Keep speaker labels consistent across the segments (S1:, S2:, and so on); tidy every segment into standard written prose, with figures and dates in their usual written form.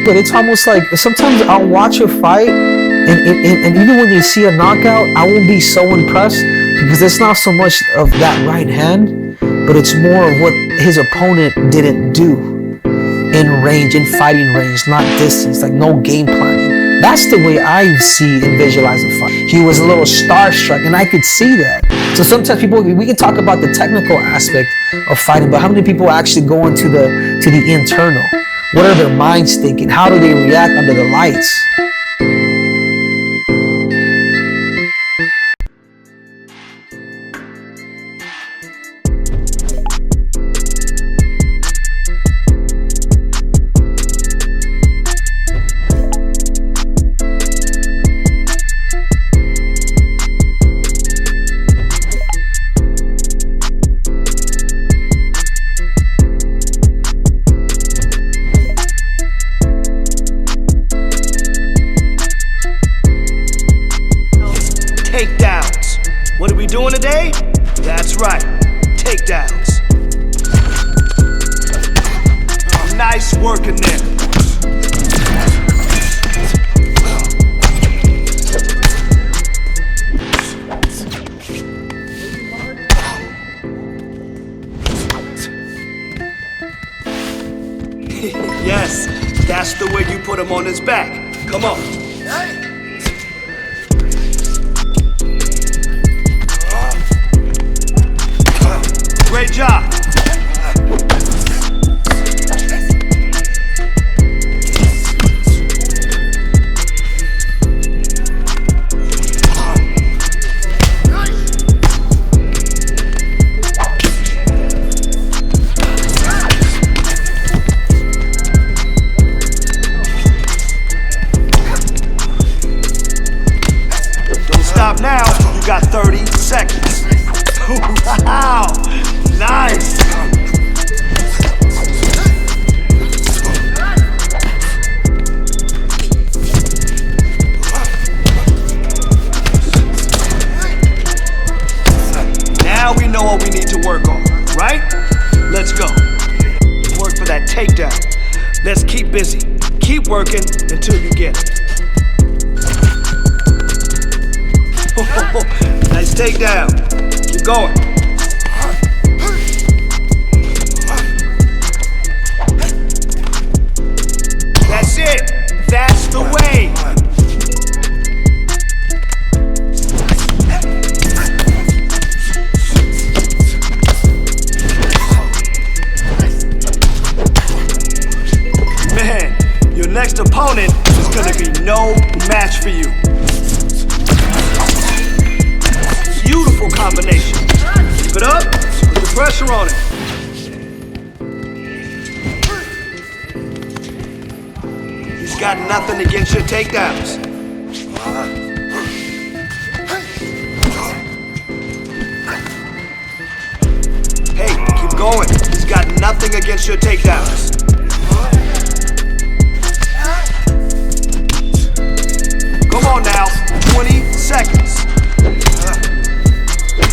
S1: but it's almost like sometimes I'll watch a fight, and even when you see a knockout, I won't be so impressed because it's not so much of that right hand, but it's more of what his opponent didn't do in range, in fighting range, not distance, like no game planning. That's the way I see and visualize a fight. He was a little starstruck, and I could see that. So sometimes we can talk about the technical aspect of fighting, but how many people actually go into the internal? What are their minds thinking? How do they react under the lights?
S2: Takedowns. What are we doing today? That's right, takedowns. Nice work in there. Yes, that's the way you put him on his back. Come on. Great job. Don't stop now. You got 30 seconds. Wow. Nice! Now we know what we need to work on, right? Let's go. Work for that takedown. Let's keep busy. Keep working until you get it. Nice takedown. Keep going. That's it. That's the way. Man, your next opponent is gonna be no match for you. Beautiful combination. Keep it up. Put the pressure on it. He's got nothing against your takedowns. Hey, keep going. He's got nothing against your takedowns. Come on now, 20 seconds.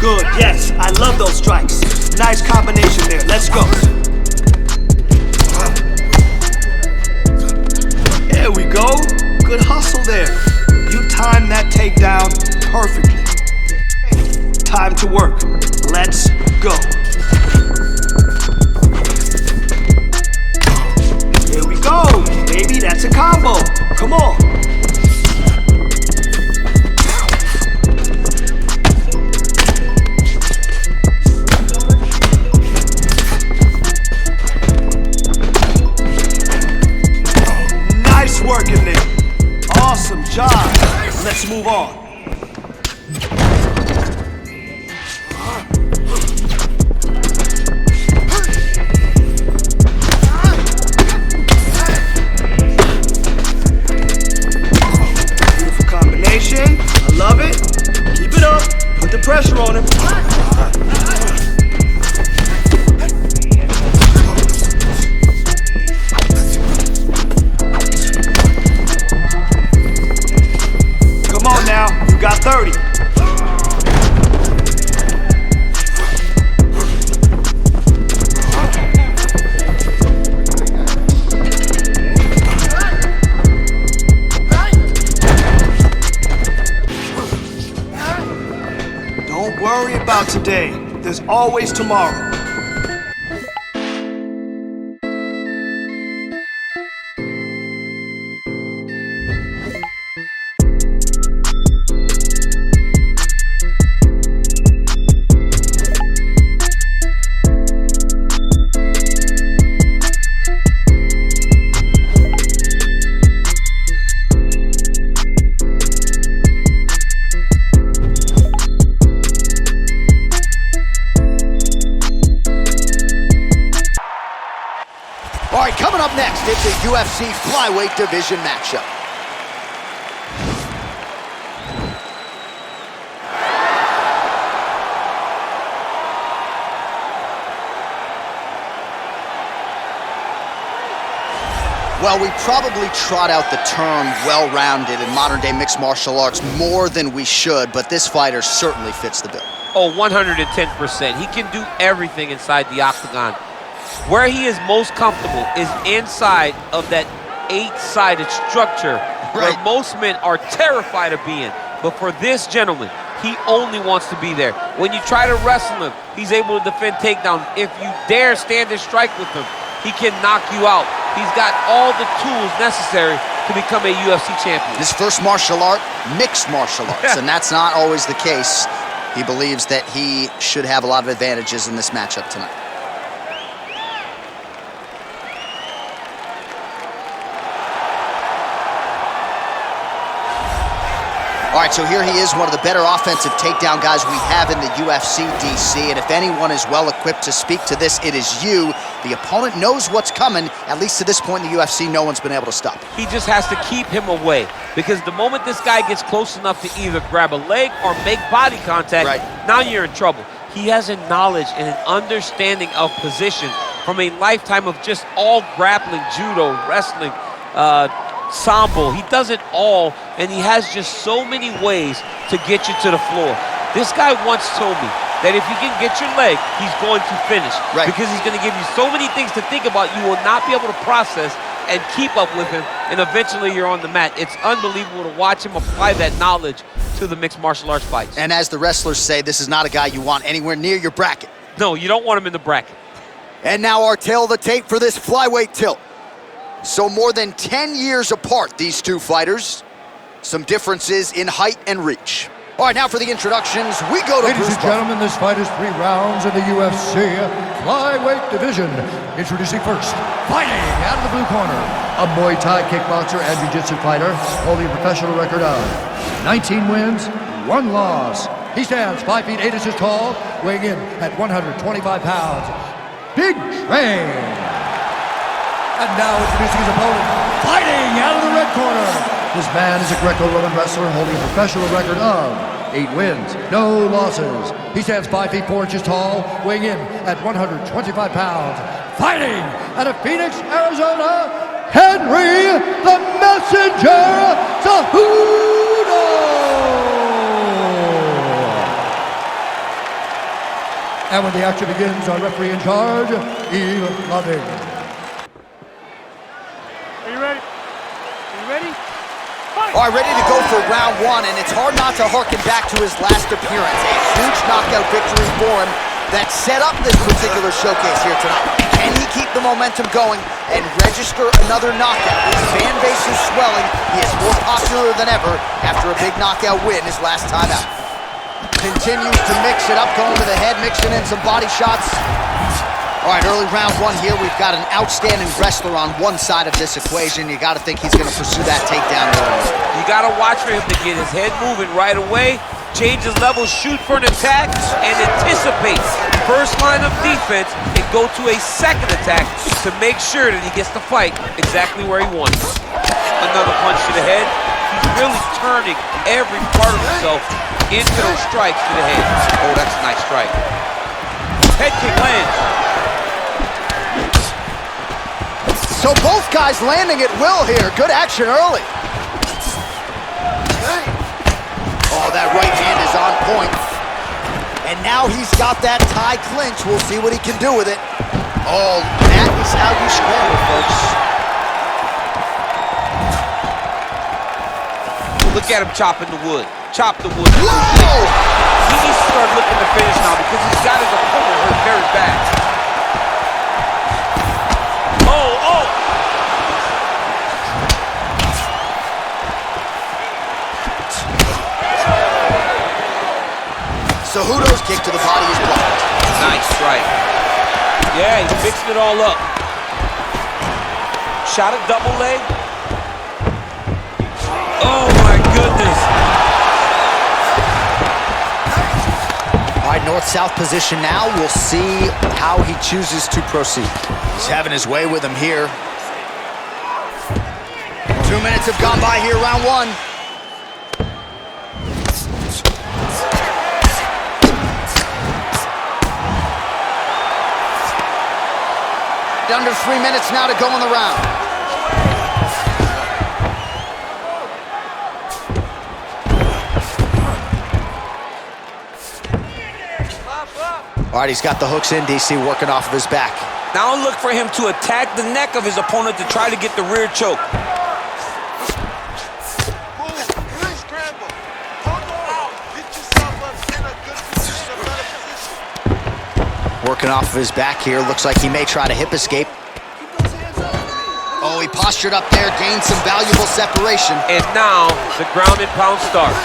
S2: Good, yes, I love those strikes. Nice combination there, let's go. There we go, good hustle there. You timed that takedown perfectly. Time to work, let's go. Here we go, baby, that's a combo. Come on. Working there. Awesome job. Let's move on. Beautiful combination. I love it. Keep it up. Put the pressure on him. Come on now, today, there's always tomorrow.
S3: All right, coming up next, it's a UFC Flyweight division matchup. Well, we probably trot out the term well-rounded in modern-day mixed martial arts more than we should, but this fighter certainly fits the bill.
S4: Oh, 110%. He can do everything inside the octagon. Where he is most comfortable is inside of that 8-sided structure where most men are terrified of being. But for this gentleman, he only wants to be there. When you try to wrestle him, he's able to defend takedown. If you dare stand and strike with him, he can knock you out. He's got all the tools necessary to become a UFC champion.
S3: His first martial art, mixed martial arts, and that's not always the case. He believes that he should have a lot of advantages in this matchup tonight. All right, so here he is, one of the better offensive takedown guys we have in the UFC, DC. And if anyone is well-equipped to speak to this, it is you. The opponent knows what's coming. At least to this point in the UFC, no one's been able to stop him.
S4: He just has to keep him away, because the moment this guy gets close enough to either grab a leg or make body contact, now you're in trouble. He has a knowledge and an understanding of position from a lifetime of just all grappling, judo, wrestling, sambo. He does it all, and he has just so many ways to get you to the floor. This guy once told me that if you can get your leg, he's going to finish. Because he's going to give you so many things to think about, you will not be able to process and keep up with him, and eventually you're on the mat. It's unbelievable to watch him apply that knowledge to the mixed martial arts fights.
S3: And as the wrestlers say, this is not a guy you want anywhere near your bracket.
S4: No, you don't want him in the bracket.
S3: And now our tail of the tape for this flyweight tilt. So more than 10 years apart, these two fighters. Some differences in height and reach. All right, now for the introductions, we go to
S5: Ladies and gentlemen, this fight is 3 rounds in the UFC Flyweight division. Introducing first, fighting out of the blue corner, a Muay Thai kickboxer and jiu-jitsu fighter holding a professional record of 19 wins, 1 loss. He stands 5 feet 8 inches tall, weighing in at 125 pounds. Big Train. And now introducing his opponent, fighting out of the red corner. This man is a Greco-Roman wrestler holding a professional record of 8 wins, no losses. He stands 5 feet 4 inches tall, weighing in at 125 pounds. Fighting out of Phoenix, Arizona, Henry the Messenger Cejudo. And when the action begins, our referee in charge, Eve Loving.
S3: All right, ready to go for round 1, and it's hard not to harken back to his last appearance. A huge knockout victory for him that set up this particular showcase here tonight. Can he keep the momentum going and register another knockout? His fan base is swelling. He is more popular than ever after a big knockout win his last time out. Continues to mix it up, going to the head, mixing in some body shots. All right, early round 1 here. We've got an outstanding wrestler on one side of this equation. You got to think he's going to pursue that takedown early.
S4: You got to watch for him to get his head moving right away, change his level, shoot for an attack, and anticipate first line of defense and go to a second attack to make sure that he gets the fight exactly where he wants. Another punch to the head. He's really turning every part of himself into those strikes to the head. Oh, that's a nice strike. Head kick lands.
S3: So both guys landing at will here. Good action early. Oh, that right hand is on point. And now he's got that tie clinch. We'll see what he can do with it. Oh, that is how you scramble, folks.
S4: Look at him chopping the wood. Chop the wood.
S3: Whoa!
S4: He's
S6: start looking to finish now because he's got his opponent hurt very bad. Oh!
S3: Cejudo's kick to the body is blocked.
S6: Nice strike. Yeah, he's fixing it all up. Shot a double leg. Oh my goodness.
S3: All right, north-south position now. We'll see how he chooses to proceed. He's having his way with him here. 2 minutes have gone by here, round one. Under 3 minutes now to go in the round. All right, he's got the hooks in, DC, working off of his back.
S6: Now look for him to attack the neck of his opponent to try to get the rear choke.
S3: Working off of his back here. Looks like he may try to hip escape. Oh, he postured up there, gained some valuable separation.
S4: And now the ground and pound starts.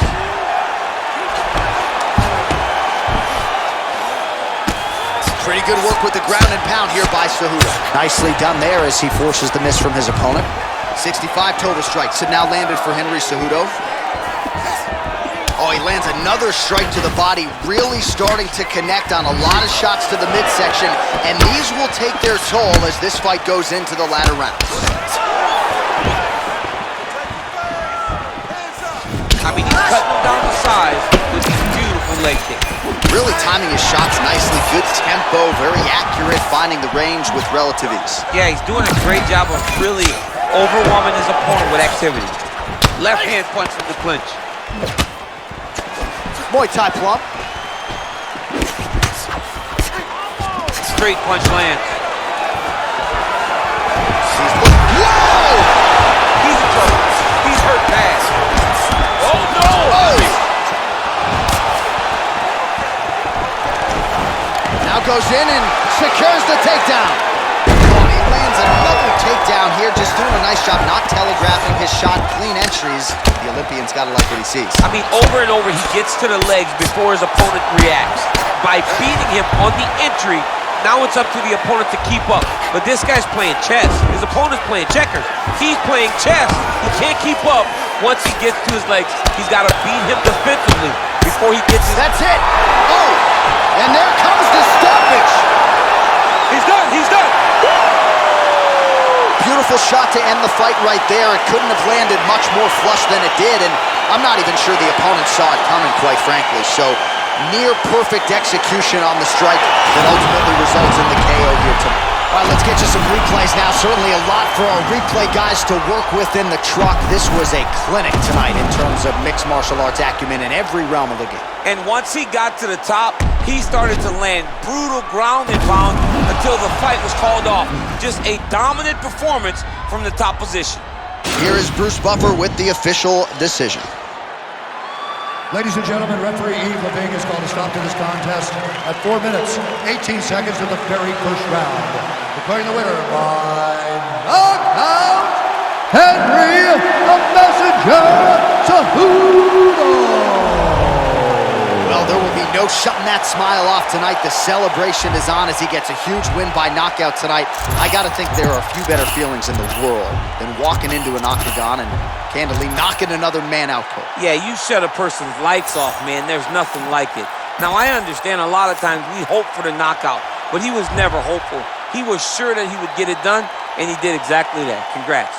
S3: Pretty good work with the ground and pound here by Cejudo. Nicely done there as he forces the miss from his opponent. 65 total strikes have now landed for Henry Cejudo. Oh, he lands another strike to the body, really starting to connect on a lot of shots to the midsection, and these will take their toll as this fight goes into the latter rounds.
S4: I mean, he's cutting down the size with these beautiful leg kicks.
S3: Really timing his shots nicely, good tempo, very accurate, finding the range with relative ease.
S4: Yeah, he's doing a great job of really overwhelming his opponent with activity. Left hand punch from the clinch.
S3: Muay Thai plump.
S4: Straight punch lands.
S3: Whoa!
S4: He's in trouble. He's hurt bad. Oh no!
S3: Oh! Now goes in and secures the takedown. Oh, and he lands another takedown here, just doing a nice job not telegraphing his shot. Clean entries. The Olympian's got to like what he sees.
S4: I mean, over and over, he gets to the legs before his opponent reacts. By beating him on the entry, now it's up to the opponent to keep up. But this guy's playing chess. His opponent's playing checkers. He's playing chess. He can't keep up. Once he gets to his legs, he's got to beat him defensively before he gets his...
S3: That's it! Oh! And there comes the stoppage!
S4: He's done! He's done!
S3: Beautiful shot to end the fight right there. It couldn't have landed much more flush than it did, and I'm not even sure the opponent saw it coming, quite frankly. So, near perfect execution on the strike that ultimately results in the KO here tonight. All right, let's get you some replays now. Certainly a lot for our replay guys to work with in the truck. This was a clinic tonight in terms of mixed martial arts acumen in every realm of the game.
S6: And once he got to the top, he started to land brutal ground and pound until the fight was called off. Just a dominant performance from the top position.
S3: Here is Bruce Buffer with the official decision.
S5: Ladies and gentlemen, referee Yves Leving has called a stop to this contest at 4 minutes, 18 seconds of the very first round. Declaring the winner by knockout, Henry the Messenger Cejudo.
S3: Well, there will be no shutting that smile off tonight. The celebration is on as he gets a huge win by knockout tonight. I gotta think there are a few better feelings in the world than walking into an octagon and candidly knocking another man out cold.
S4: Yeah, you shut a person's lights off, man. There's nothing like it. Now, I understand a lot of times we hope for the knockout, but he was never hopeful. He was sure that he would get it done, and he did exactly that. Congrats.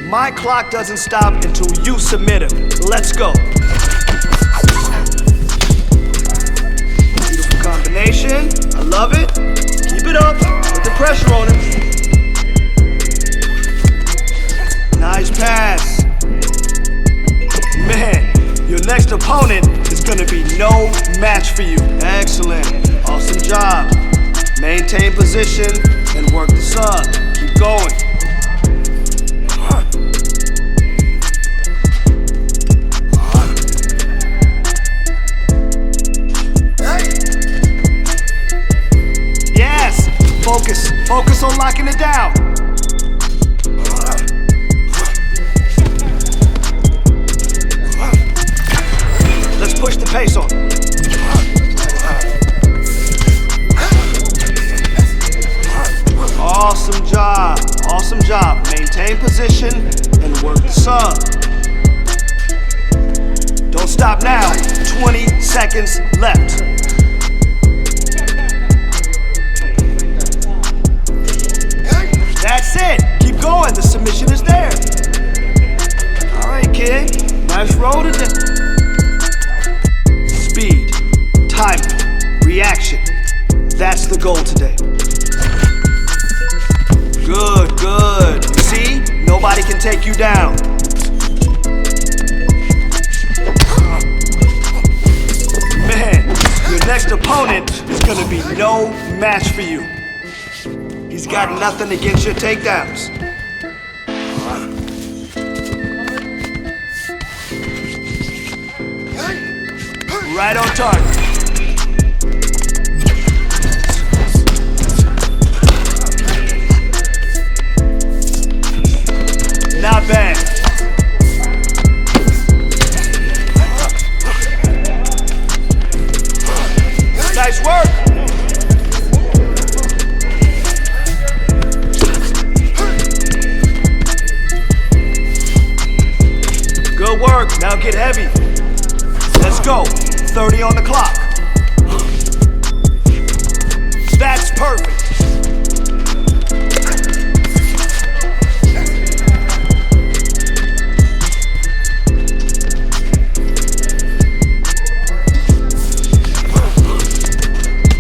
S2: My clock doesn't stop until you submit him. Let's go. Beautiful combination. I love it. Keep it up. Put the pressure on him. Nice pass. Man, your next opponent is gonna be no match for you. Excellent. Awesome job. Maintain position and work the sub. Keep going. Yes! Focus. Focus on locking it down. Let's push the pace on. Awesome job. Awesome job. Maintain position and work the sub. Don't stop now. 20 seconds left. That's it. Keep going. The submission is there. All right, kid. Nice roll today. Speed, timing, reaction. That's the goal today. Good, good. You see? Nobody can take you down. Man, your next opponent is gonna be no match for you. He's got nothing against your takedowns. Right on target. Not bad. Nice work. Good work. Now get heavy. Let's go. 30 on the clock. That's perfect.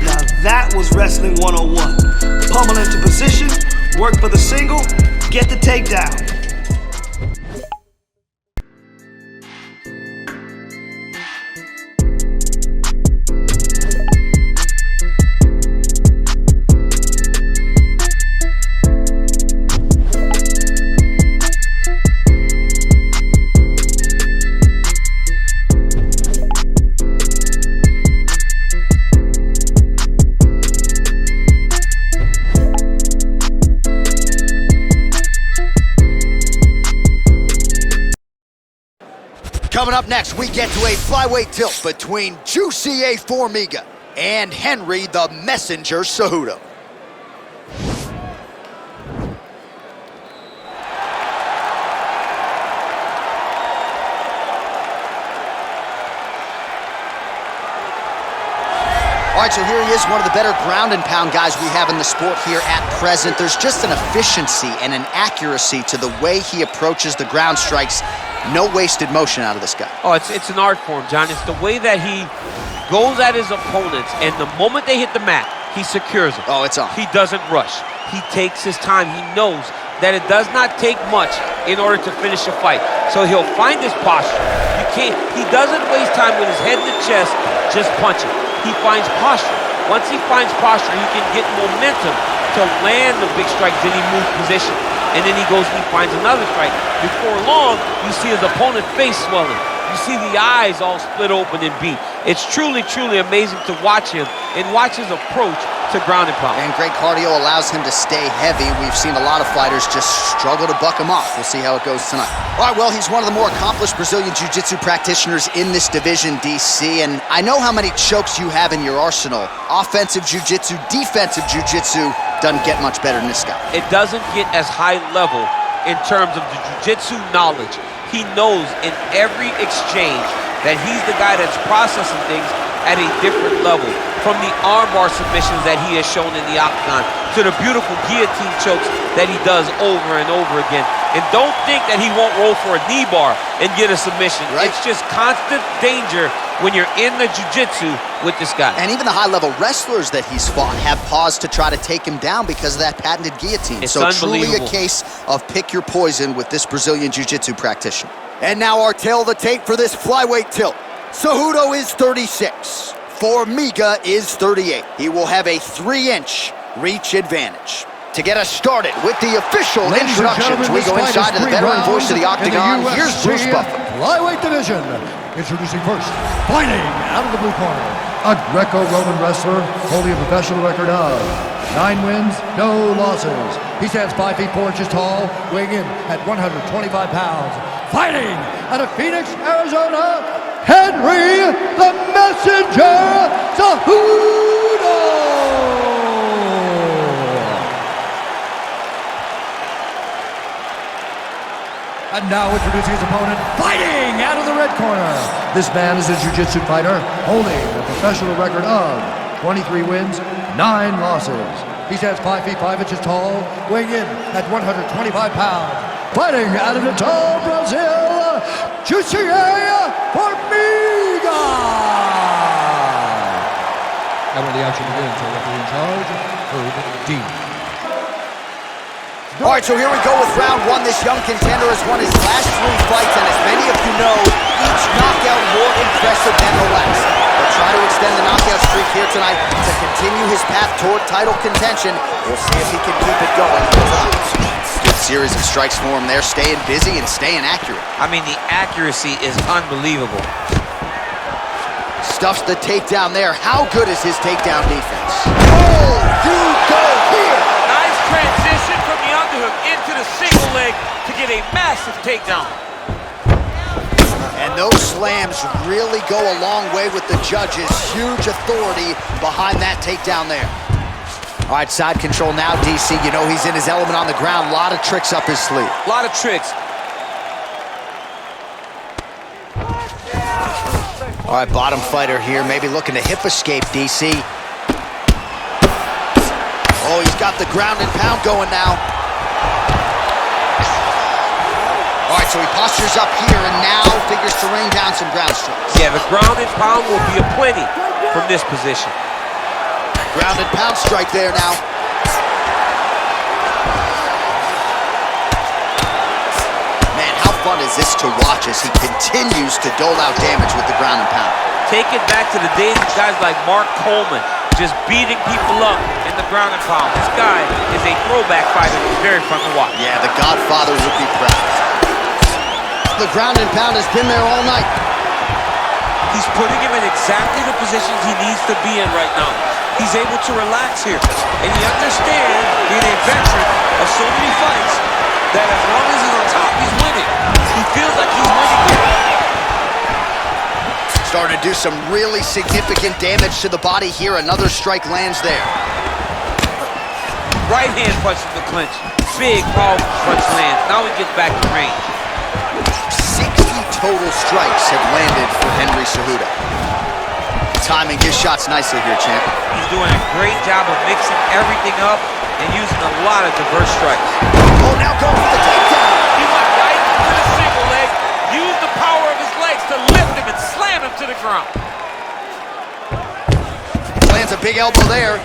S2: Now that was wrestling 101. Pummel into position, work for the single, get the takedown.
S3: Coming up next, we get to a flyweight tilt between Juicy A. Formiga and Henry the Messenger Cejudo. All right, so here he is, one of the better ground and pound guys we have in the sport here at present. There's just an efficiency and an accuracy to the way he approaches the ground strikes. No wasted motion out of this guy.
S4: Oh, it's an art form, John. It's the way that he goes at his opponents, and the moment they hit the mat, he secures them.
S3: Oh, it's on.
S4: He doesn't rush. He takes his time. He knows that it does not take much in order to finish a fight. So he'll find his posture. He doesn't waste time with his head to chest just punching. He finds posture. Once he finds posture, he can get momentum to land the big strike, then he moves position. And then he goes and he finds another strike. Before long, you see his opponent's face swelling. You see the eyes all split open and beat. It's truly, truly amazing to watch him and watch his approach to ground and pound.
S3: And great cardio allows him to stay heavy. We've seen a lot of fighters just struggle to buck him off. We'll see how it goes tonight. All right, well, he's one of the more accomplished Brazilian Jiu-Jitsu practitioners in this division, DC, and I know how many chokes you have in your arsenal. Offensive Jiu-Jitsu, defensive Jiu-Jitsu, doesn't get much better than this guy.
S4: It doesn't get as high level in terms of the Jiu-Jitsu knowledge. He knows in every exchange that he's the guy that's processing things at a different level. From the armbar submissions that he has shown in the octagon, to the beautiful guillotine chokes that he does over and over again. And don't think that he won't roll for a knee bar and get a submission.
S3: Right.
S4: It's just constant danger when you're in the jiu-jitsu with this guy.
S3: And even the high-level wrestlers that he's fought have paused to try to take him down because of that patented guillotine.
S4: It's
S3: so truly a
S4: unbelievable.
S3: case of pick your poison with this Brazilian jiu-jitsu practitioner. And now our tail of the tape for this flyweight tilt. Cejudo is 36. Formiga is 38. He will have a 3-inch reach advantage. To get us started with the official introductions, we go inside to the veteran voice of the octagon. Here's Bruce Buffer.
S5: Flyweight division. Introducing first, fighting out of the blue corner, a Greco-Roman wrestler holding a professional record of 9 wins, no losses. He stands 5 feet 4 inches tall, weighing in at 125 pounds. Fighting out of Phoenix, Arizona, Henry the Messenger Cejudo! And now introducing his opponent, fighting out of the red corner. This man is a jiu-jitsu fighter holding a professional record of 23 wins, 9 losses. He stands 5 feet 5 inches tall, weighing in at 125 pounds. Fighting out of Natal, Brazil, G.O.A.T.S. Formiga. And when the action begins, the referee in charge, Herb Dean.
S3: All right, so here we go with round 1. This young contender has won his last 3 fights, and as many of you know, each knockout more impressive than the last. He'll try to extend the knockout streak here tonight to continue his path toward title contention. We'll see if he can keep it going. Good series of strikes for him there, staying busy and staying accurate.
S4: I mean, the accuracy is unbelievable.
S3: Stuffs the takedown there. How good is his takedown defense? Oh, you go here!
S4: Nice transition from the underhook into the single leg to get a massive takedown.
S3: And those slams really go a long way with the judges. Huge authority behind that takedown there. All right, side control now, DC. You know he's in his element on the ground. A lot of tricks up his sleeve.
S6: A lot of tricks.
S3: All right, bottom fighter here, maybe looking to hip escape, DC. Oh, he's got the ground and pound going now. All right, so he postures up here and now figures to rain down some ground strikes.
S4: Yeah, the ground and pound will be aplenty from this position.
S3: Ground and pound strike there now. Man, how fun is this to watch as he continues to dole out damage with the ground and pound.
S4: Take it back to the days of guys like Mark Coleman, just beating people up in the ground and pound. This guy is a throwback fighter. It's very fun to watch.
S3: Yeah, the Godfather would be proud. The ground and pound has been there all night.
S4: He's putting him in exactly the positions he needs to be in right now. He's able to relax here. And he understands, being a veteran of so many fights, that as long as he's on top, he's winning. He feels like he's winning here.
S3: Starting to do some really significant damage to the body here. Another strike lands there.
S4: Right hand punch from the clinch. Big, powerful punch lands. Now he gets back in range.
S3: 60 total strikes have landed for Henry Cejudo. Timing his shots nicely here, champ.
S4: He's doing a great job of mixing everything up and using a lot of diverse strikes.
S3: Oh, now going for the takedown.
S4: He went right to the single leg, used the power of his legs to lift him and slam him to the ground.
S3: Lands a big elbow there.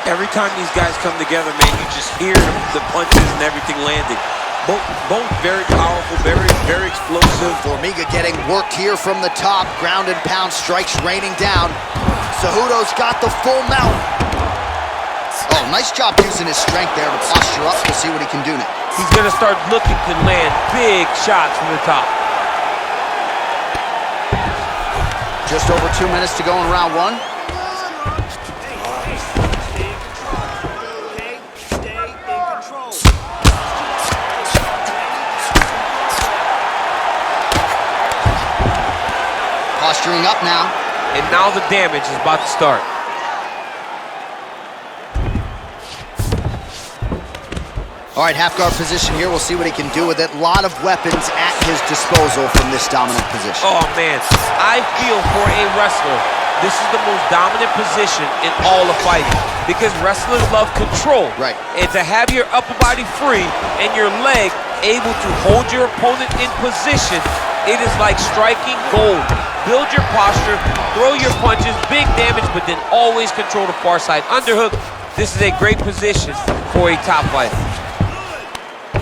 S6: Every time these guys come together, man, you just hear the punches and everything landing. Both very powerful, very explosive.
S3: Formiga getting worked here from the top. Ground and pound strikes raining down. Cejudo's got the full mount. Oh, nice job using his strength there to posture up. We'll see what he can do now.
S4: He's gonna start looking to land big shots from the top.
S3: Just over 2 minutes to go in round 1. Posturing up now.
S4: And now the damage is about to start.
S3: All right, half guard position here. We'll see what he can do with it. A lot of weapons at his disposal from this dominant position.
S4: Oh man, I feel for a wrestler this is the most dominant position in all of fighting because wrestlers love control.
S3: Right.
S4: And to have your upper body free and your leg able to hold your opponent in position, it is like striking gold. Build your posture, throw your punches, big damage, but then always control the far side underhook. This is a great position for a top fighter.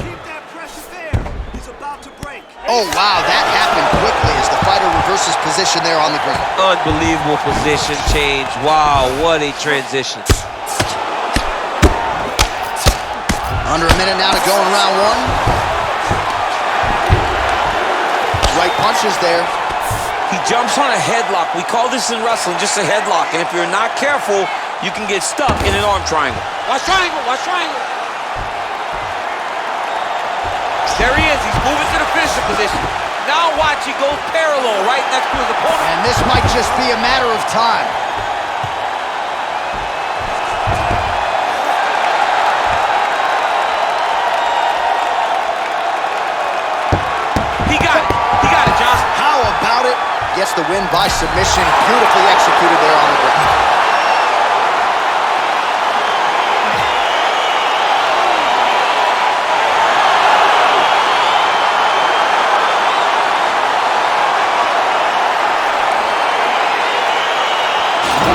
S2: Keep that pressure there. He's about to break.
S3: Oh, wow, that happened quickly as the fighter reverses position there on the ground.
S4: Unbelievable position change. Wow, what a transition.
S3: Under a minute now to go in round one. Right punches there.
S6: He jumps on a headlock. We call this in wrestling just a headlock. And if you're not careful, you can get stuck in an arm triangle. Watch triangle, watch triangle. There he is, he's moving to the finisher position. Now watch, he goes parallel right next to his opponent.
S3: And this might just be a matter of time.
S6: He got it, Johnson.
S3: How about it? Gets the win by submission. Beautifully executed there on the ground.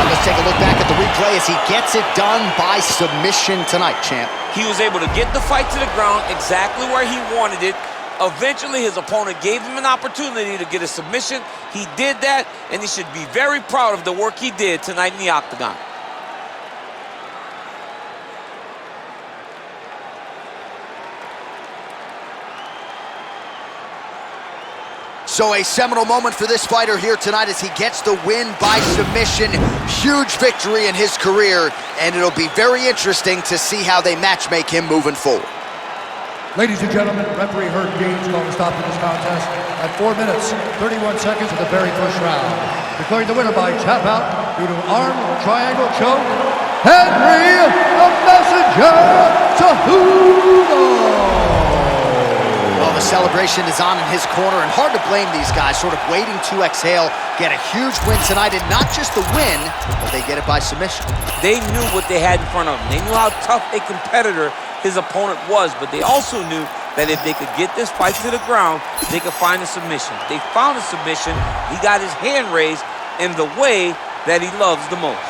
S3: Let's take a look back at the replay as he gets it done by submission tonight, champ.
S6: He was able to get the fight to the ground exactly where he wanted it. Eventually, his opponent gave him an opportunity to get a submission. He did that, and he should be very proud of the work he did tonight in the octagon.
S3: So a seminal moment for this fighter here tonight as he gets the win by submission. Huge victory in his career, and it'll be very interesting to see how they match-make him moving forward.
S5: Ladies and gentlemen, referee Herb Dean's going to stop this contest at 4 minutes, 31 seconds of the very first round. Declaring the winner by tap out due to arm triangle choke, Henry the Messenger Cejudo.
S3: Well, the celebration is on in his corner, and hard to blame these guys, sort of waiting to exhale, get a huge win tonight, and not just the win, but they get it by submission.
S6: They knew what they had in front of them. They knew how tough a competitor his opponent was, but they also knew that if they could get this fight to the ground, they could find a submission. They found a submission. He got his hand raised in the way that he loves the most.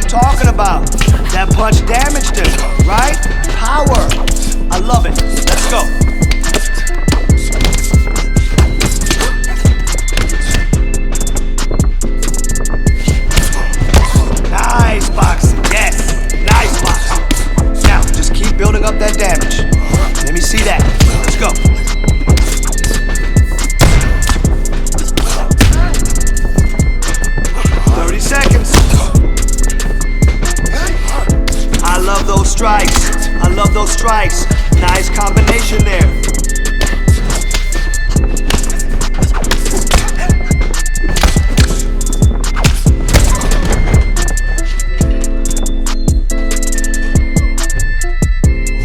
S2: talking about. That punch damaged him, right? Power. I love it. Let's go. Nice boxing. Yes. Nice boxing. Now, just keep building up that damage. Let me see that. Let's go. 30 seconds. I love those strikes. I love those strikes. Nice combination there.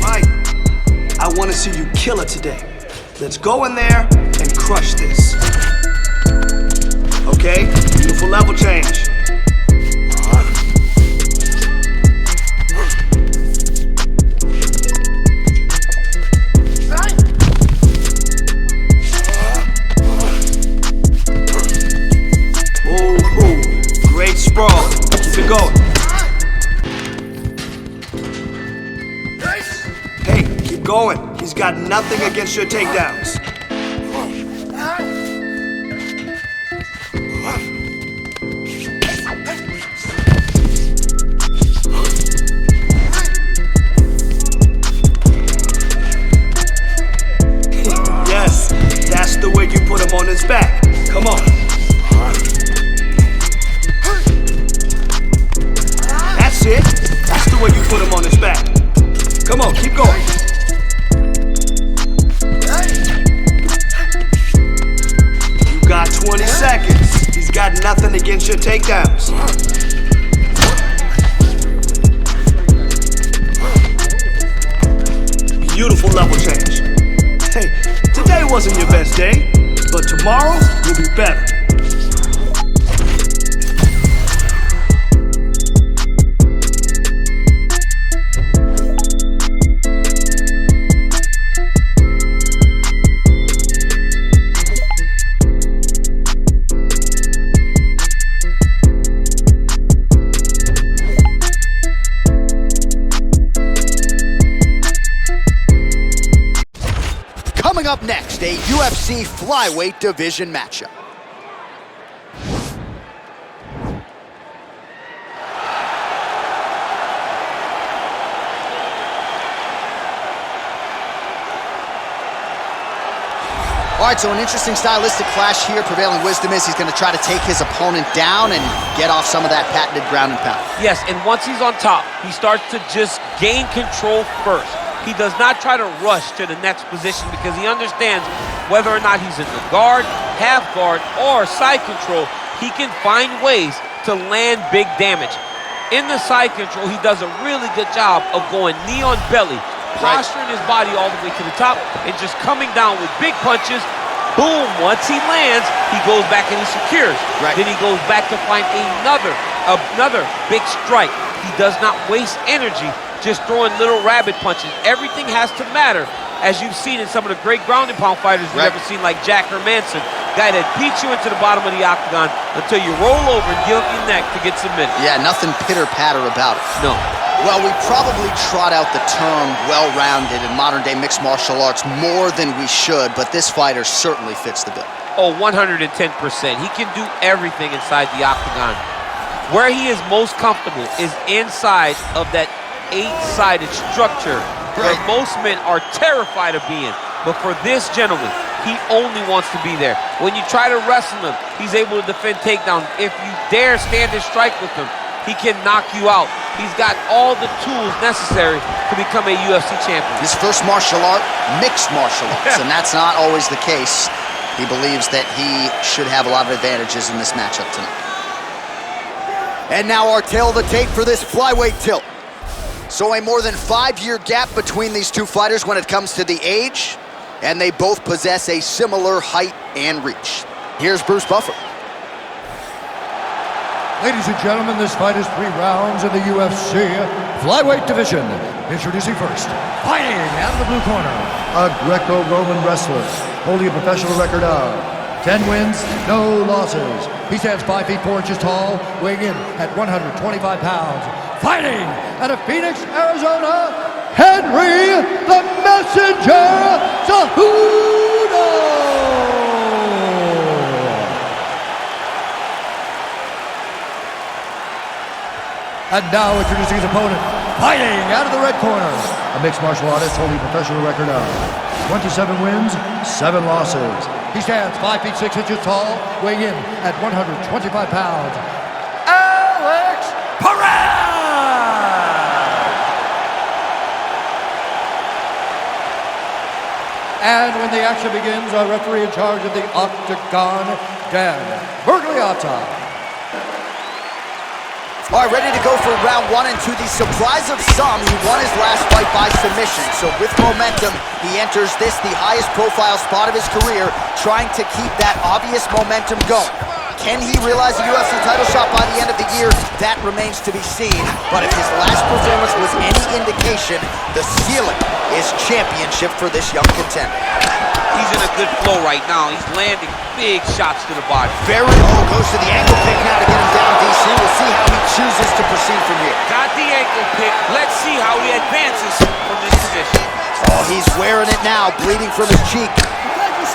S2: Right. I want to see you kill it today. Let's go in there and crush this. Okay? Beautiful level change. Great sprawl. Keep it going. Hey, keep going. He's got nothing against your takedowns. Yes, that's the way you put him on his back. Come on. That's it. That's the way you put him on his back. Come on, keep going. You got 20 seconds. He's got nothing against your takedowns. Beautiful level change. Hey, today wasn't your best day, but tomorrow will be better.
S3: Coming up next, a UFC Flyweight division matchup. All right, so an interesting stylistic clash here. Prevailing wisdom is he's going to try to take his opponent down and get off some of that patented ground and pound.
S4: Yes, and once he's on top, he starts to just gain control first. He does not try to rush to the next position because he understands whether or not he's in the guard, half guard, or side control, he can find ways to land big damage. In the side control, he does a really good job of going knee on belly, posturing his body all the way to the top, and just coming down with big punches. Boom, once he lands, he goes back and he secures. Then he goes back to find another big strike. He does not waste energy just throwing little rabbit punches. Everything has to matter, as you've seen in some of the great ground and pound fighters we've ever seen, like Jack Hermanson, guy that beats you into the bottom of the octagon until you roll over and give up your neck to get submitted.
S3: Yeah, nothing pitter-patter about it.
S4: No.
S3: Well, we probably trot out the term well-rounded in modern-day mixed martial arts more than we should, but this fighter certainly fits the bill.
S4: Oh, 110%. He can do everything inside the octagon. Where he is most comfortable is inside of that 8-sided structure where most men are terrified of being. But for this gentleman, he only wants to be there. When you try to wrestle him, he's able to defend takedowns. If you dare stand and strike with him, he can knock you out. He's got all the tools necessary to become a UFC champion.
S3: His first martial art, mixed martial arts, and that's not always the case. He believes that he should have a lot of advantages in this matchup tonight. And now our tail of the tape for this flyweight tilt. So a more than 5-year gap between these two fighters when it comes to the age, and they both possess a similar height and reach. Here's Bruce Buffer.
S5: Ladies and gentlemen, this fight is 3 rounds in the UFC Flyweight division. Introducing first, fighting out of the blue corner, a Greco-Roman wrestler holding a professional record of 10 wins, no losses. He stands 5 feet 4 inches tall, weighing in at 125 pounds. Fighting out of Phoenix, Arizona, Henry the Messenger Cejudo! And now introducing his opponent, fighting out of the red corner, a mixed martial artist holding a professional record of 27 wins, 7 losses. He stands 5 feet 6 inches tall, weighing in at 125 pounds. Alex Perez! And when the action begins, our referee in charge of the Octagon, Dan Bergliotta.
S3: All right, ready to go for round 1, and to the surprise of some, he won his last fight by submission. So with momentum, he enters this, the highest profile spot of his career, trying to keep that obvious momentum going. Can he realize a UFC title shot by the end of the year? That remains to be seen. But if his last performance was any indication, the ceiling is championship for this young contender.
S6: He's in a good flow right now. He's landing big shots to the body.
S3: Very low, goes to the ankle pick now to get him down, DC. We'll see how he chooses to proceed from here.
S6: Got the ankle pick. Let's see how he advances from this position.
S3: Oh, he's wearing it now, bleeding from his cheek.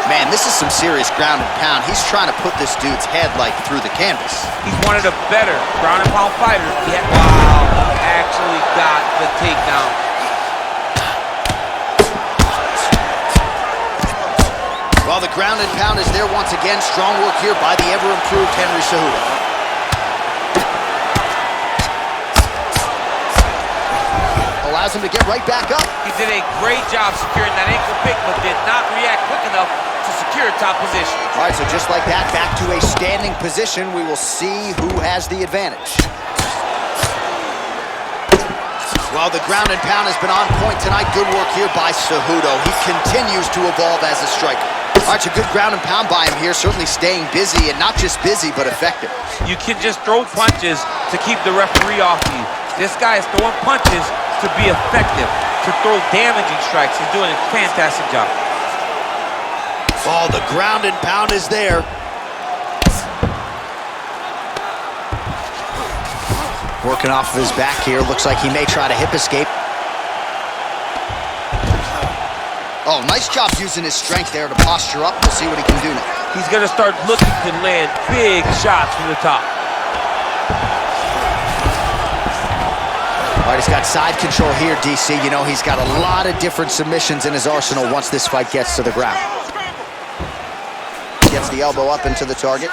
S3: Man, this is some serious ground and pound. He's trying to put this dude's head like through the canvas.
S6: He's one of the better ground and pound fighters. Wow, actually got the takedown.
S3: Well, the ground and pound is there once again. Strong work here by the ever-improved Henry Cejudo. Allows him to get right back up.
S6: He did a great job securing that ankle pick, but did not react quick enough to secure top position.
S3: All right, so just like that, back to a standing position. We will see who has the advantage. Well, the ground and pound has been on point tonight. Good work here by Cejudo. He continues to evolve as a striker. All right, so good ground and pound by him here, certainly staying busy, and not just busy, but effective.
S6: You can just throw punches to keep the referee off you. This guy is throwing punches to be effective, to throw damaging strikes. He's doing a fantastic job.
S3: Oh, the ground and pound is there. Working off of his back here. Looks like he may try to hip escape. Oh, nice job using his strength there to posture up. We'll see what he can do now.
S6: He's going to start looking to land big shots from the top.
S3: All right, he's got side control here, DC. You know, he's got a lot of different submissions in his arsenal once this fight gets to the ground. Gets the elbow up into the target.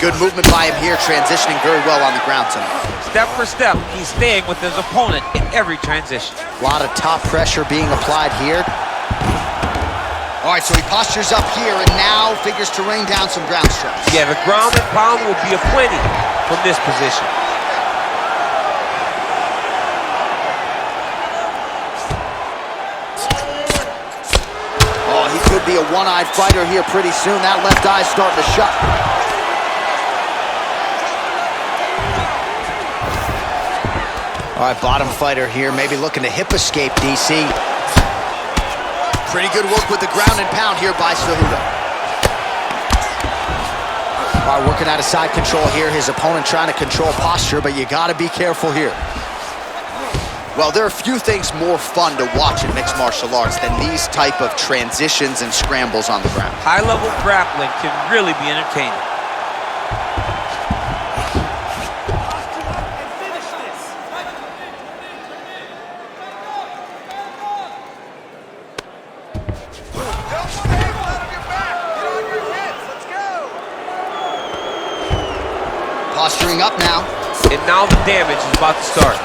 S3: Good movement by him here, transitioning very well on the ground tonight.
S6: Step for step, he's staying with his opponent in every transition.
S3: A lot of top pressure being applied here. All right, so he postures up here and now figures to rain down some ground strikes.
S6: Yeah, the ground and pound will be aplenty from this position.
S3: Oh, he could be a one-eyed fighter here pretty soon. That left eye's starting to shut. All right, bottom fighter here, maybe looking to hip escape, DC. Pretty good work with the ground and pound here by Cejudo. All right, working out of side control here. His opponent trying to control posture, but you gotta be careful here. Well, there are few things more fun to watch in mixed martial arts than these type of transitions and scrambles on the ground.
S6: High-level grappling can really be entertaining.
S3: Posturing up now.
S6: And now the damage is about to start.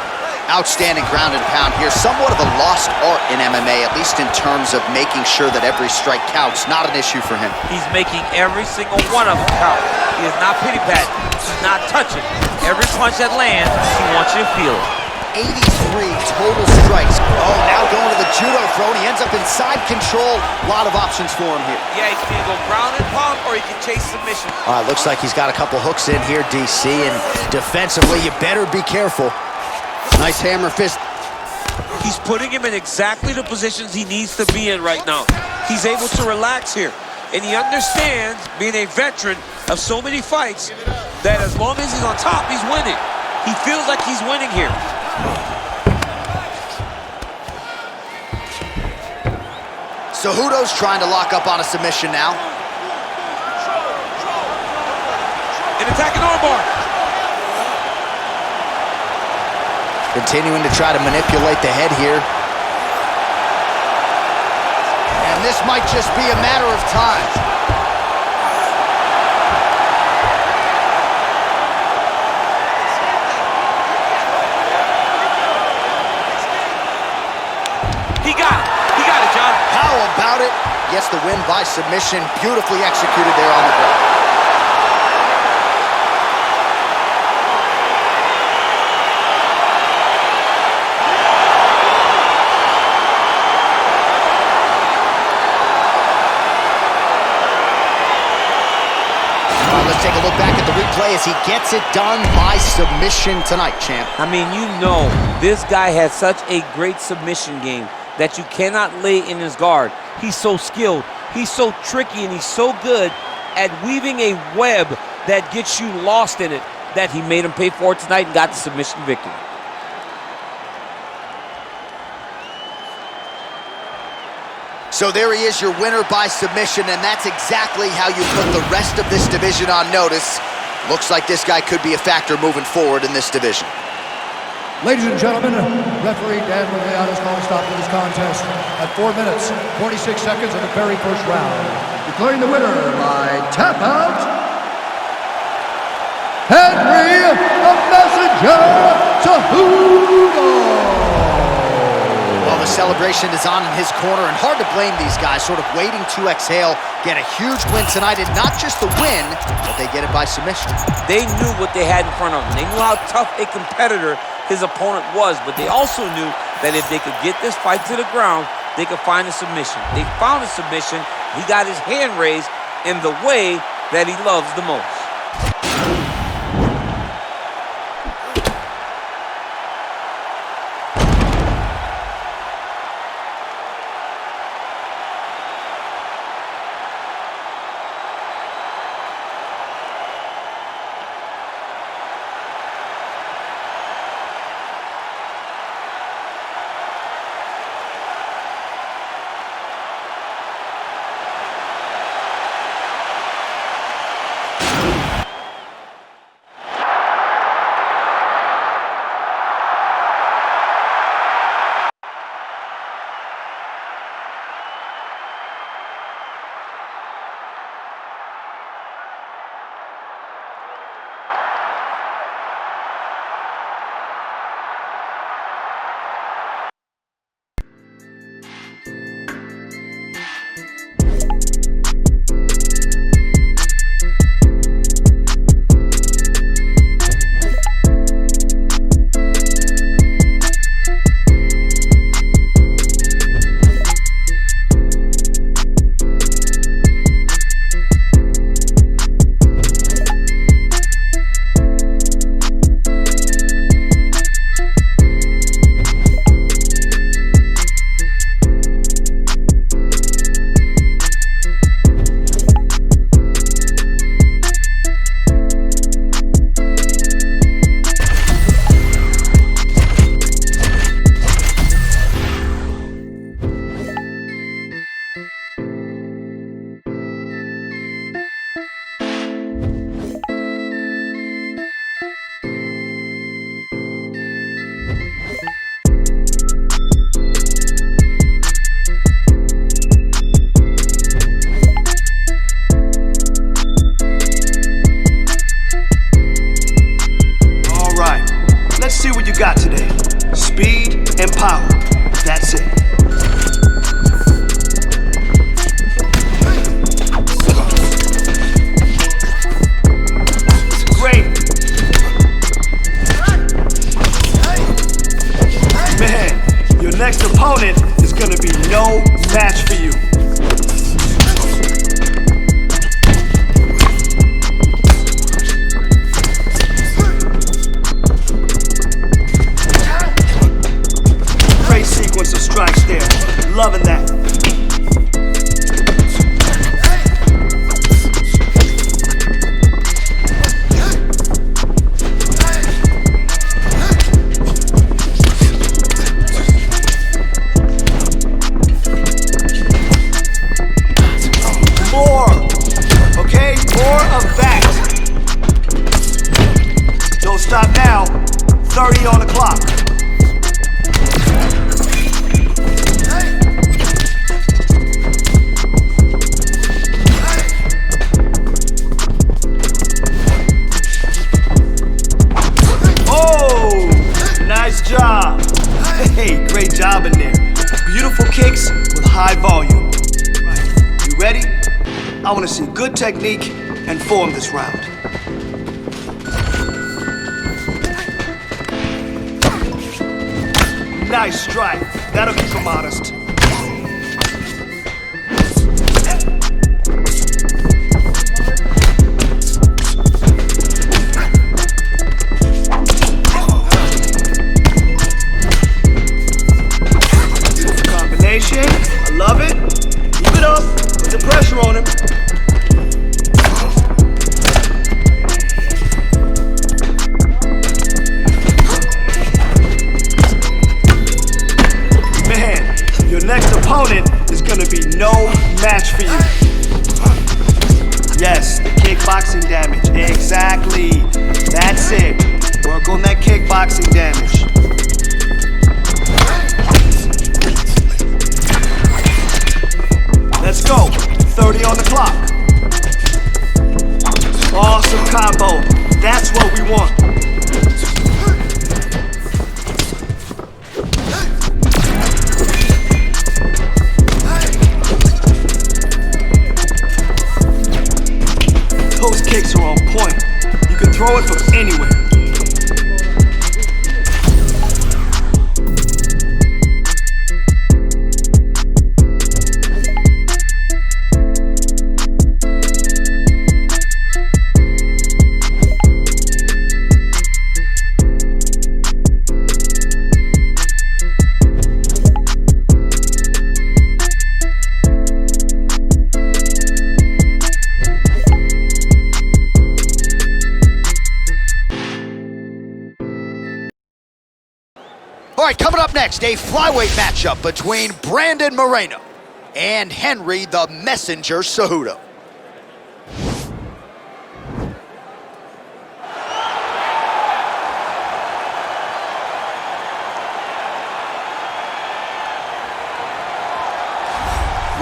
S3: Outstanding ground and pound here. Somewhat of a lost art in MMA, at least in terms of making sure that every strike counts. Not an issue for him.
S6: He's making every single one of them count. He is not pity-patting. He's not touching. Every punch that lands, he wants you to feel it.
S3: 83 total strikes. Oh, now going to the judo throw, and he ends up in side control. A lot of options for him here.
S6: Yeah, he can either go ground and pound, or he can chase submission.
S3: Looks like he's got a couple hooks in here, DC, and defensively, you better be careful. Nice hammer fist.
S6: He's putting him in exactly the positions he needs to be in right now. He's able to relax here. And he understands, being a veteran of so many fights, that as long as he's on top, he's winning. He feels like he's winning here.
S3: Cejudo's trying to lock up on a submission now.
S6: An attacking armbar.
S3: Continuing to try to manipulate the head here. And this might just be a matter of time.
S6: He got it, John.
S3: How about it? Gets the win by submission. Beautifully executed there on the ground. Let's take a look back at the replay as he gets it done by submission tonight, champ.
S6: I mean, you know, this guy has such a great submission game that you cannot lay in his guard. He's so skilled, he's so tricky, and he's so good at weaving a web that gets you lost in it that he made him pay for it tonight and got the submission victory.
S3: So there he is, your winner by submission, and that's exactly how you put the rest of this division on notice. Looks like this guy could be a factor moving forward in this division.
S5: Ladies and gentlemen, referee Dan Liliana's called a stop to this contest at 4 minutes, 46 seconds of the very first round. Declaring the winner by tap out, Henry the Messenger Cejudo.
S3: Well, the celebration is on in his corner, and hard to blame these guys, sort of waiting to exhale, get a huge win tonight, and not just the win, but they get it by submission.
S6: They knew what they had in front of them. They knew how tough a competitor his opponent was, but they also knew that if they could get this fight to the ground, they could find a submission. They found a submission. He got his hand raised in the way that he loves the most.
S2: got today. Speed and power. That's it. Great. Man, your next opponent is gonna be no match for you. Great sequence of strikes there. Loving that. high volume. You ready? I want to see good technique and form this round. Nice strike. That'll keep him honest. Combination. I love it. Keep it up. Put the pressure on him. Your next opponent is gonna be no match for you. Yes, the kickboxing damage. Exactly. That's it. Work on that kickboxing damage. Let's go. 30 on the clock. Awesome combo. That's what we want. Those kicks are on point. You can throw it from anywhere.
S3: All right, coming up next, a flyweight matchup between Brandon Moreno and Henry the Messenger Cejudo.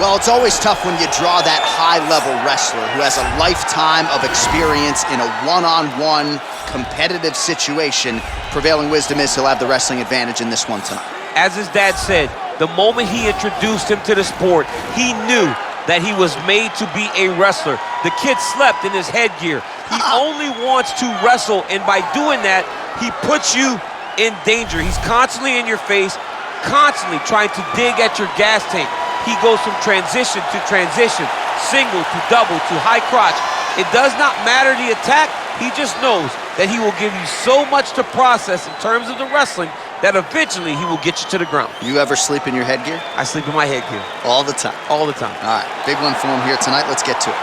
S3: Well, it's always tough when you draw that high-level wrestler who has a lifetime of experience in a one-on-one competitive situation. Prevailing wisdom is he'll have the wrestling advantage in this one tonight.
S4: As his dad said, the moment he introduced him to the sport, he knew that he was made to be a wrestler. The kid slept in his headgear. He only wants to wrestle, and by doing that, he puts you in danger. He's constantly in your face, constantly trying to dig at your gas tank. He goes from transition to transition, single to double to high crotch. It does not matter the attack. He just knows that he will give you so much to process in terms of the wrestling that eventually he will get you to the ground.
S3: You ever sleep in your headgear?
S4: I sleep in my headgear.
S3: All the time?
S4: All the time.
S3: All right, big one for him here tonight. Let's get to it.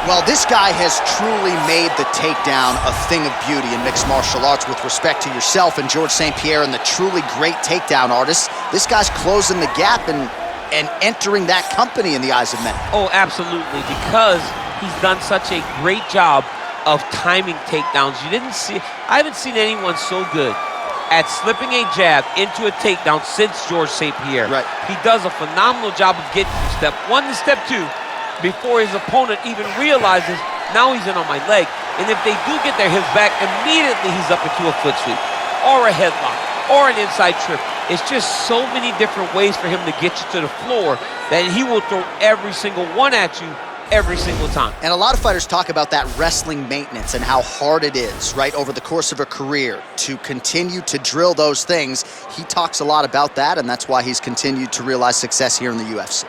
S3: Well, this guy has truly made the takedown a thing of beauty in mixed martial arts. With respect to yourself and George St. Pierre and the truly great takedown artists, this guy's closing the gap and entering that company in the eyes of many.
S4: Oh, absolutely, because he's done such a great job of timing takedowns. I haven't seen anyone so good at slipping a jab into a takedown since George St. Pierre.
S3: Right.
S4: He does a phenomenal job of getting from step one to step two before his opponent even realizes now he's in on my leg. And if they do get their hips back, immediately he's up into a foot sweep or a headlock or an inside trip. It's just so many different ways for him to get you to the floor that he will throw every single one at you every single time.
S3: And a lot of fighters talk about that wrestling maintenance and how hard it is, right, over the course of a career to continue to drill those things. He talks a lot about that, and that's why he's continued to realize success here in the UFC.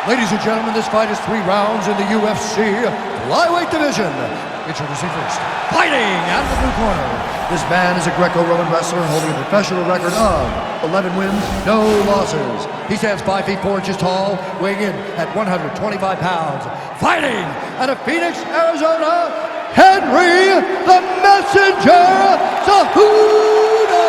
S5: Ladies and gentlemen, this fight is 3 rounds in the UFC Flyweight division. Introducing first, fighting out of the blue corner. This man is a Greco-Roman wrestler holding a professional record of 11 wins, no losses. He stands 5 feet 4 inches tall, weighing in at 125 pounds. Fighting out of Phoenix, Arizona, Henry the Messenger Cejudo.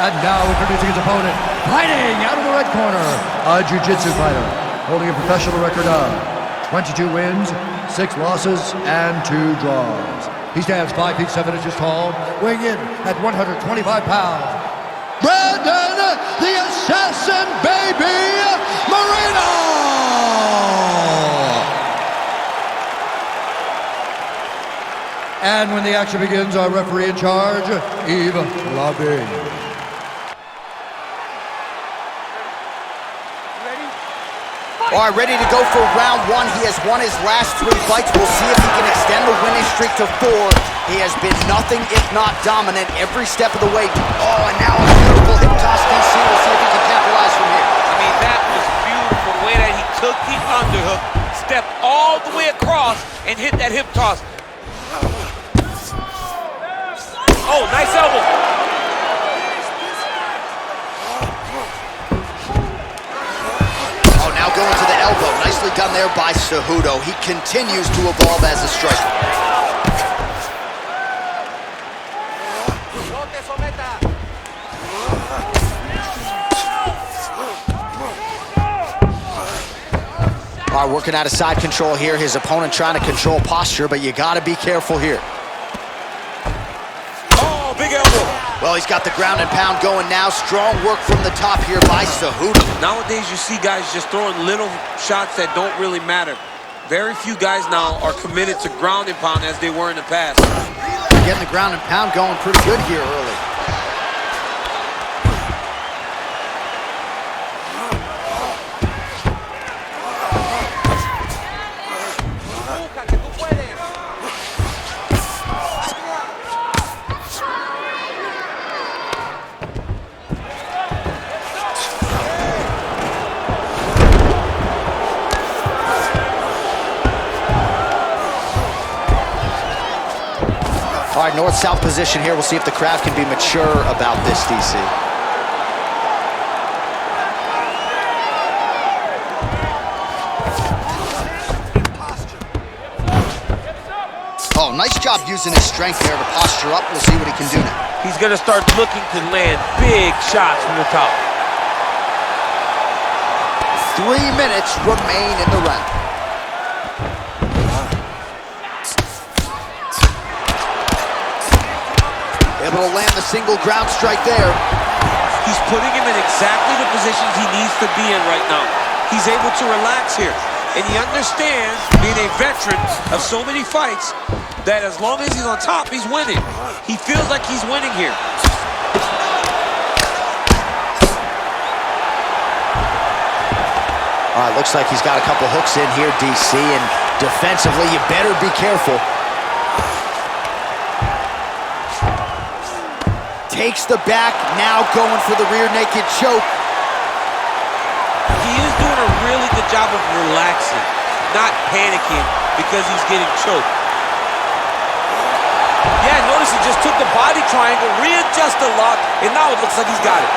S5: And now introducing his opponent, fighting out of the red corner, a jiu-jitsu fighter, holding a professional record of 22 wins, 6 losses, and 2 draws. He stands 5 feet 7 inches tall, weighing in at 125 pounds. Brandon, the Assassin Baby Moreno! And when the action begins, our referee in charge, Yves Lavigne.
S3: All right, ready to go for round one. He has won his last 3 fights. We'll see if he can extend the winning streak to 4. He has been nothing if not dominant every step of the way. Oh, and now a beautiful hip toss, DC. We'll see if he can capitalize from here.
S4: I mean, that was beautiful, the way that he took the underhook, stepped all the way across, and hit that hip toss. Oh, nice elbow.
S3: Now going to the elbow. Nicely done there by Cejudo. He continues to evolve as a striker. All right, working out of side control here. His opponent trying to control posture, but you got to be careful here.
S6: Oh, big elbow.
S3: Well, he's got the ground and pound going now. Strong work from the top here by Cejudo.
S6: Nowadays, you see guys just throwing little shots that don't really matter. Very few guys now are committed to ground and pound as they were in the past.
S3: Getting the ground and pound going pretty good here early. All right, north-south position here. We'll see if the crowd can be mature about this, DC. Oh, nice job using his strength there to posture up. We'll see what he can do now.
S4: He's going to start looking to land big shots from the top.
S3: 3 minutes remain in the round. Able to land the single ground strike there.
S6: He's putting him in exactly the positions he needs to be in right now. He's able to relax here. And he understands, being a veteran of so many fights, that as long as he's on top, he's winning. He feels like he's winning here.
S3: All right, looks like he's got a couple hooks in here, DC, and defensively, you better be careful. Takes the back, now going for the rear naked choke.
S6: He is doing a really good job of relaxing, not panicking because he's getting choked. Yeah, notice he just took the body triangle, readjusted a lot, and now it looks like he's got it.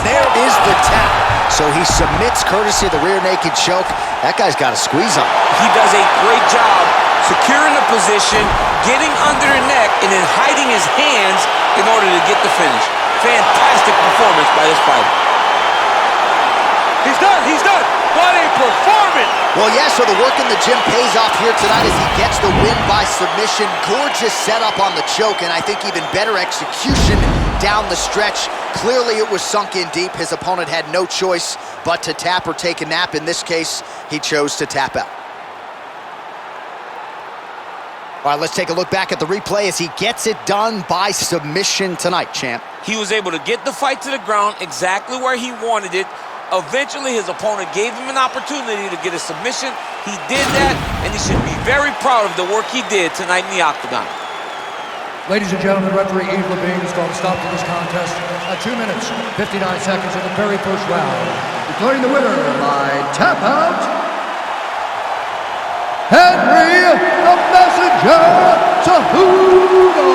S3: There is the tap. So he submits courtesy of the rear naked choke. That guy's got a squeeze on.
S6: He does a great job securing the position, getting under the neck, and then hiding his hands in order to get the finish. Fantastic performance by this fighter.
S4: He's done, he's done. What a performance.
S3: Well, yeah, so the work in the gym pays off here tonight as he gets the win by submission. Gorgeous setup on the choke, and I think even better execution down the stretch. Clearly it was sunk in deep. His opponent had no choice but to tap or take a nap. In this case, he chose to tap out. All right, let's take a look back at the replay as he gets it done by submission tonight, champ.
S6: He was able to get the fight to the ground exactly where he wanted it. Eventually, his opponent gave him an opportunity to get a submission. He did that, and he should be very proud of the work he did tonight in the octagon.
S5: Ladies and gentlemen, referee Yves Lavigne is going to stop to this contest at 2 minutes, 59 seconds in the very first round. Declaring the winner by tap out, Henry the Messenger Cejudo.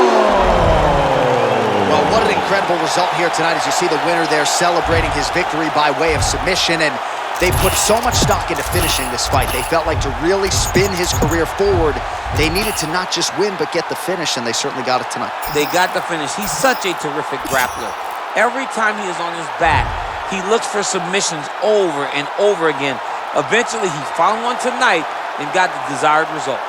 S3: Well, what an incredible result here tonight as you see the winner there celebrating his victory by way of submission, and they put so much stock into finishing this fight. They felt like to really spin his career forward, they needed to not just win, but get the finish, and they certainly got it tonight.
S6: They got the finish. He's such a terrific grappler. Every time he is on his back, he looks for submissions over and over again. Eventually, he found one tonight and got the desired result.